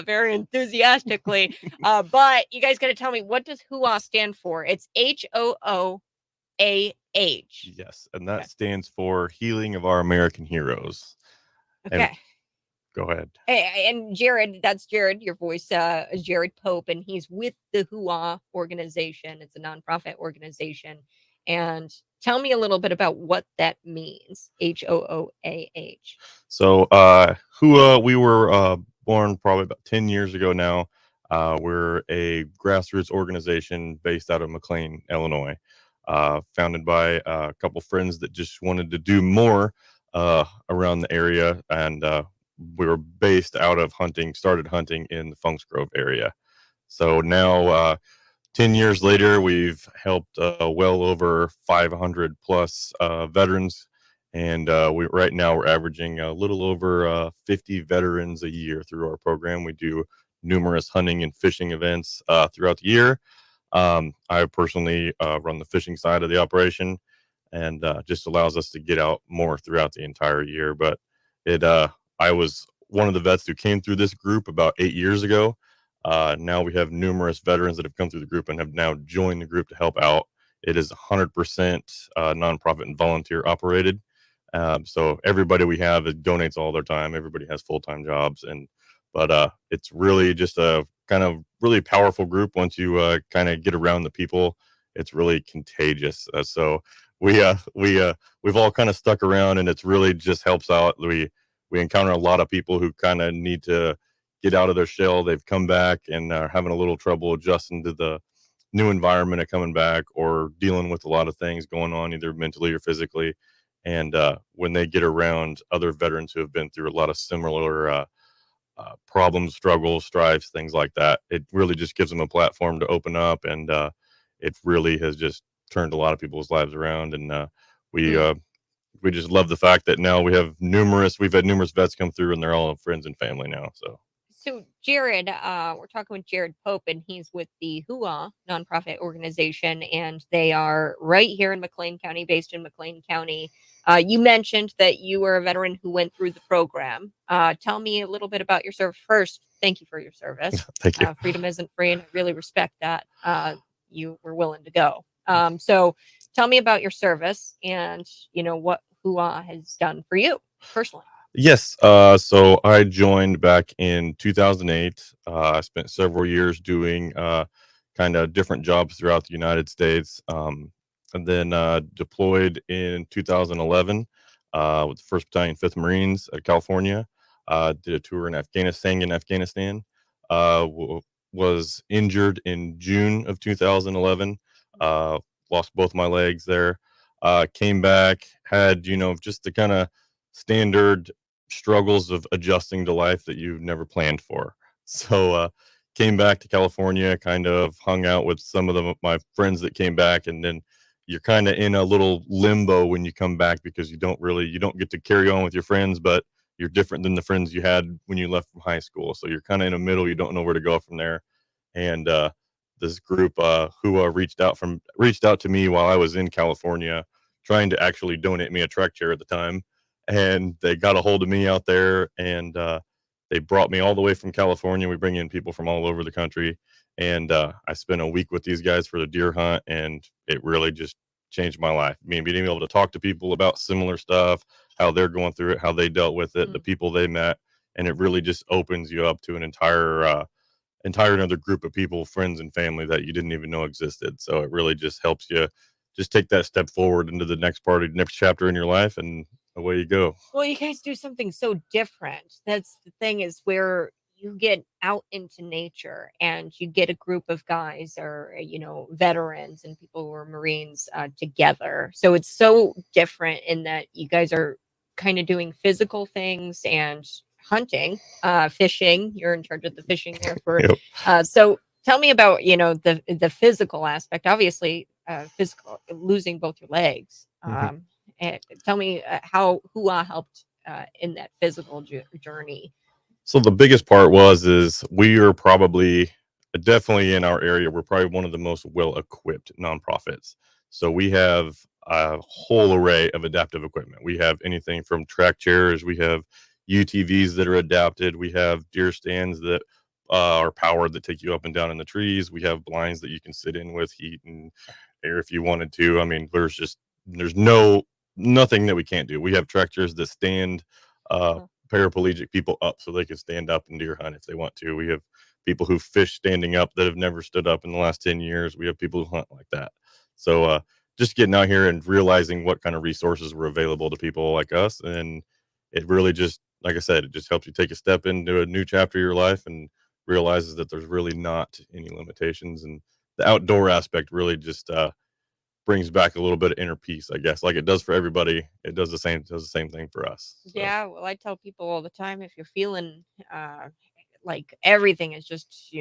very enthusiastically. But you guys got to tell me, what does HOOAH stand for? It's HOOAH. Yes, and that stands for Healing of Our American Heroes. And Okay. go ahead. And Jared, that's Jared, your voice, is Jared Pope, and he's with the HOOAH organization. It's a nonprofit organization. And tell me a little bit about what that means. HOOAH. So, HOOAH, we were born probably about 10 years ago now. We're a grassroots organization based out of McLean, Illinois, founded by a couple friends that just wanted to do more around the area. And we were based out of started hunting in the Funks Grove area. So now, 10 years later, we've helped well over 500 plus veterans. And right now we're averaging a little over 50 veterans a year through our program. We do numerous hunting and fishing events throughout the year. I personally run the fishing side of the operation, and just allows us to get out more throughout the entire year. But I was one of the vets who came through this group about 8 years ago. Now we have numerous veterans that have come through the group and have now joined the group to help out. It is 100% nonprofit and volunteer operated. So everybody we have donates all their time. Everybody has full-time jobs, but it's really just a kind of really powerful group. Once you kind of get around the people, it's really contagious. So we've all kind of stuck around, and it's really just helps out. We encounter a lot of people who kind of need to get out of their shell. They've come back and are having a little trouble adjusting to the new environment of coming back, or dealing with a lot of things going on either mentally or physically. And when they get around other veterans who have been through a lot of similar problems, struggles, strifes, things like that, it really just gives them a platform to open up. And it really has just turned a lot of people's lives around. And we uh, we just love the fact that now we've had numerous vets come through, and they're all friends and family now. So Jared, we're talking with Jared Pope, and he's with the HOOAH nonprofit organization, and they are right here in McLean County, based in McLean County. You mentioned that you were a veteran who went through the program. Tell me a little bit about your service. First, thank you for your service. Thank you. Freedom isn't free, and I really respect that you were willing to go. So tell me about your service, and what HOOAH has done for you personally. Yes. So I joined back in 2008. I spent several years doing kind of different jobs throughout the United States, and then deployed in 2011 with the 1st Battalion, 5th Marines at California. Did a tour in Afghanistan. Was injured in June of 2011. Lost both my legs there. Came back, had just the kind of standard struggles of adjusting to life that you've never planned for. So came back to California, kind of hung out with some of my friends that came back, and then you're kind of in a little limbo when you come back, because you don't get to carry on with your friends, but you're different than the friends you had when you left from high school. So you're kind of in the middle. You don't know where to go from there. And this group who reached out to me while I was in California, trying to actually donate me a track chair at the time. And they got a hold of me out there, and they brought me all the way from California. We bring in people from all over the country, and I spent a week with these guys for the deer hunt, and it really just changed my life. I mean, being able to talk to people about similar stuff, how they're going through it, how they dealt with it, the people they met, and it really just opens you up to an entire another group of people, friends and family that you didn't even know existed. So it really just helps you just take that step forward into the next chapter in your life, and away you go. Well, you guys do something so different. That's the thing, is where you get out into nature and you get a group of guys, or veterans and people who are Marines, together. So it's so different in that you guys are kind of doing physical things and hunting, fishing. You're in charge of the fishing there for. Yep. So tell me about the physical aspect. Obviously, physical, losing both your legs. And tell me how HOOAH helped in that physical journey. So the biggest part is we are probably definitely in our area. We're probably one of the most well equipped nonprofits. So we have a whole array of adaptive equipment. We have anything from track chairs. We have UTVs that are adapted. We have deer stands that are powered that take you up and down in the trees. We have blinds that you can sit in with heat and air if you wanted to. I mean, there's nothing that we can't do. We have tractors that stand paraplegic people up so they can stand up and deer hunt if they want to. We have people who fish standing up that have never stood up in the last 10 years. We have people who hunt like that. So just getting out here and realizing what kind of resources were available to people like us. And it really just, like I said, it just helps you take a step into a new chapter of your life and realizes that there's really not any limitations. And the outdoor aspect really just brings back a little bit of inner peace, I guess. Like it does for everybody, it does the same thing for us. So. Yeah, well, I tell people all the time, if you're feeling like everything is just,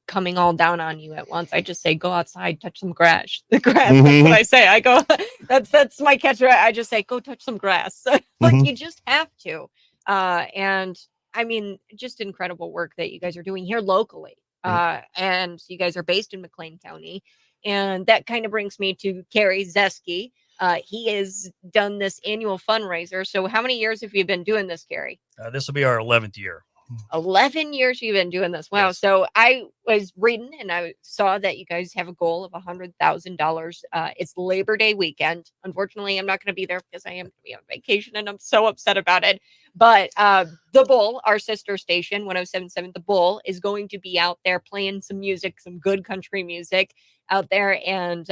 coming all down on you at once, I just say go outside, touch some grass. The grass. Mm-hmm. That's what I say. I go. That's my catch. I just say go touch some grass. Like you just have to. And I mean, just incredible work that you guys are doing here locally. And you guys are based in McLean County, and that kind of brings me to Carrie Zeschke. He has done this annual fundraiser. So how many years have you been doing this, Carrie? This will be our 11th year. 11 years you've been doing this. Wow. Yes. So I was reading and I saw that you guys have a goal of $100,000. It's Labor Day weekend. Unfortunately, I'm not going to be there because I am going to be on vacation and I'm so upset about it. But The Bull, our sister station, 107.7 The Bull, is going to be out there playing some music, some good country music out there. And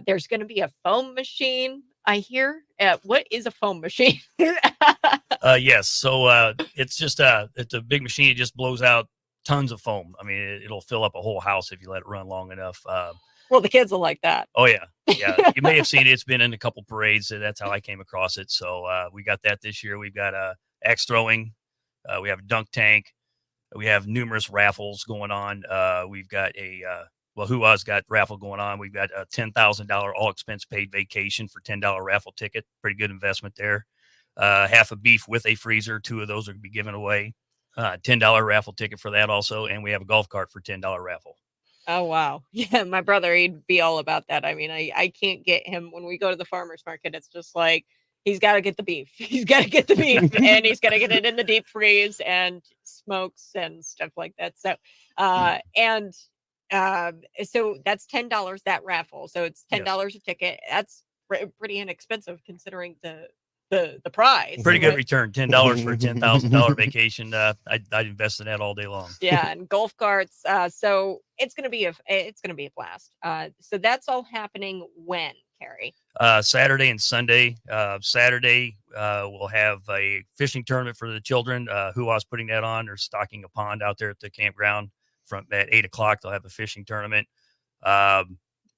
there's going to be a foam machine, I hear. What is a foam machine? Yes. So it's just it's a big machine. It just blows out tons of foam. I mean, it'll fill up a whole house if you let it run long enough. Well, the kids will like that. Oh, yeah. Yeah. You may have seen it. It's been in a couple parades. So that's how I came across it. So we got that this year. We've got axe throwing. We have a dunk tank. We have numerous raffles going on. We've got HOOAH's got raffle going on. We've got a $10,000 all expense paid vacation for $10 raffle ticket. Pretty good investment there. Half a beef with a freezer. 2 of those are going to be given away. $10 raffle ticket for that also. And we have a golf cart for $10 raffle. Oh, wow. Yeah, my brother, he'd be all about that. I mean, I can't get him when we go to the farmer's market. It's just like, he's got to get the beef. He's got to get the beef and he's got to get it in the deep freeze and smokes and stuff like that. So, so that's $10, that raffle. So it's $10 a ticket. That's pretty inexpensive considering the prize. Pretty good return. $10 for a $10,000 vacation. I'd invest in that all day long. Yeah, and golf carts. So it's gonna be a blast. So that's all happening when, Carrie? Saturday and Sunday. Saturday we'll have a fishing tournament for the children. HOOAH's putting that on. They're stocking a pond out there at the campground. From at 8:00, they'll have a fishing tournament.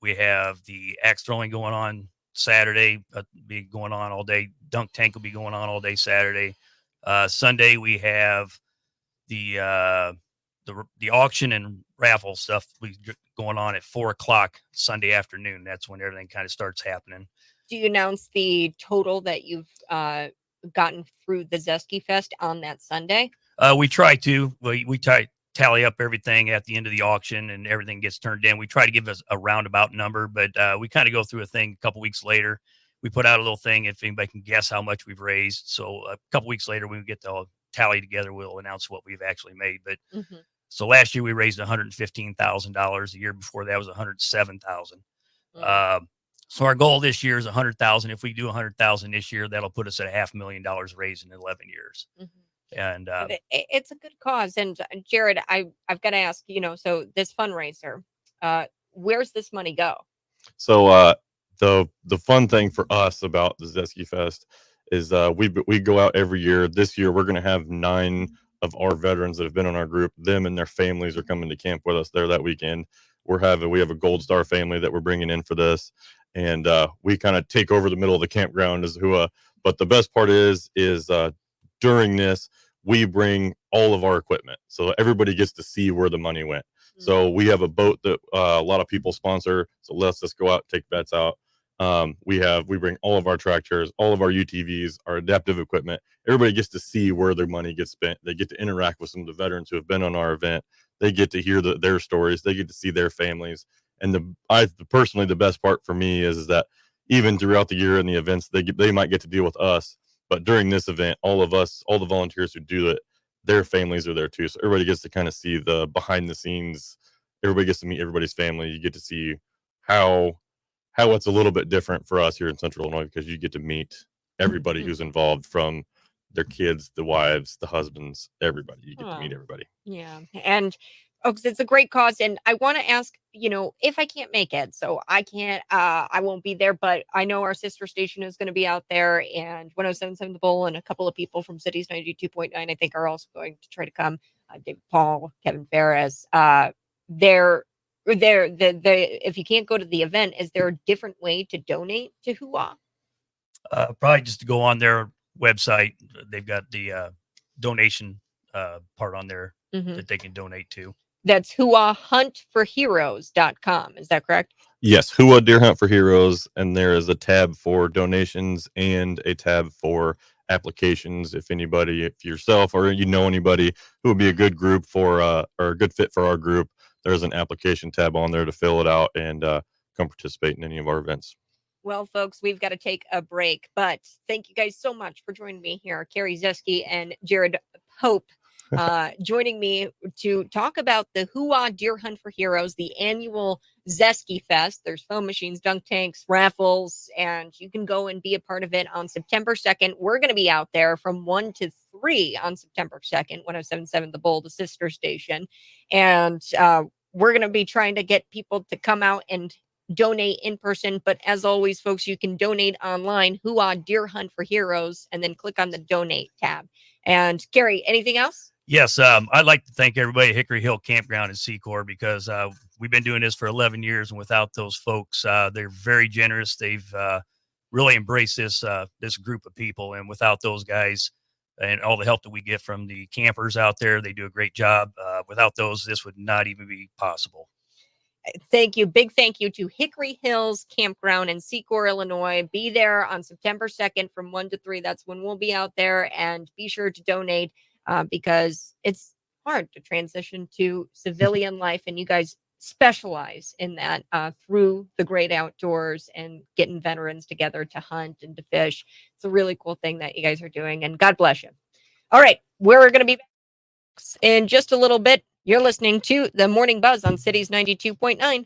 We have the axe throwing going on Saturday, be going on all day. Dunk tank will be going on all day Saturday. Sunday we have the auction and raffle stuff going on at 4:00 Sunday afternoon. That's when everything kind of starts happening. Do you announce the total that you've gotten through the Zeschke Fest on that Sunday? We try to. We tally up everything at the end of the auction and everything gets turned in. We try to give us a roundabout number, but we kind of go through a thing a couple weeks later. We put out a little thing if anybody can guess how much we've raised. So a couple weeks later, when we get the tally together, we'll announce what we've actually made. But so last year we raised $115,000. The year before that was $107,000. So our goal this year is $100,000. If we do $100,000 this year, that'll put us at $500,000 raised in 11 years. And it's a good cause. And Jared, I've got to ask, so this fundraiser, where's this money go? So the fun thing for us about the Zeschke Fest is we go out every year. This year we're going to have 9 of our veterans that have been on our group. Them and their families are coming to camp with us there that weekend. We have a Gold Star family that we're bringing in for this, and we kind of take over the middle of the campground as HOOAH. But the best part is during this, we bring all of our equipment. So everybody gets to see where the money went. So we have a boat that a lot of people sponsor. So let's just go out, take bets out. We bring all of our tractors, all of our UTVs, our adaptive equipment. Everybody gets to see where their money gets spent. They get to interact with some of the veterans who have been on our event. They get to hear their stories. They get to see their families. And personally, the best part for me is that even throughout the year in the events, they might get to deal with us. But during this event, all of us, all the volunteers who do it, their families are there too. So everybody gets to kind of see the behind the scenes. Everybody gets to meet everybody's family. You get to see how it's a little bit different for us here in Central Illinois, because you get to meet everybody who's involved, from their kids, the wives, the husbands, everybody. You get to meet everybody. Yeah. And 'cause it's a great cause. And I want to ask, if I can't make it, so I won't be there, but I know our sister station is going to be out there, and 1077 The Bull and a couple of people from Cities 92.9, I think, are also going to try to come. David Paul, Kevin Ferris, if you can't go to the event, is there a different way to donate to HOOAH? Probably just to go on their website. They've got the donation part on there that they can donate to. That's HOOAHHuntForHeroes.com. Is that correct? Yes, HOOAH Deer Hunt for Heroes, and there is a tab for donations and a tab for applications. If yourself or anybody who would be a good group for or a good fit for our group, there's an application tab on there to fill it out and come participate in any of our events. Well, folks, we've got to take a break, but thank you guys so much for joining me here. Carrie Zeschke and Jared Pope joining me to talk about the HOOAH Deer Hunt for Heroes, the annual Zeschke Fest. There's foam machines, dunk tanks, raffles, and you can go and be a part of it on September 2nd. We're going to be out there from 1 to 3 on September 2nd, 1077 The Bull, the sister station. And we're going to be trying to get people to come out and donate in person. But as always, folks, you can donate online, HOOAH Deer Hunt for Heroes, and then click on the donate tab. And Carrie, anything else? Yes, I'd like to thank everybody at Hickory Hill Campground and Secor, because we've been doing this for 11 years, and without those folks, they're very generous. They've really embraced this group of people, and without those guys and all the help that we get from the campers out there, they do a great job. Without those, this would not even be possible. Thank you. Big thank you to Hickory Hills Campground in Secor, Illinois. Be there on September 2nd from 1 to 3. That's when we'll be out there, and be sure to donate because it's hard to transition to civilian life, and you guys specialize in that through the great outdoors and getting veterans together to hunt and to fish. It's a really cool thing that you guys are doing, and God bless you. All right, we're going to be back in just a little bit. You're listening to the Morning Buzz on Cities 92.9.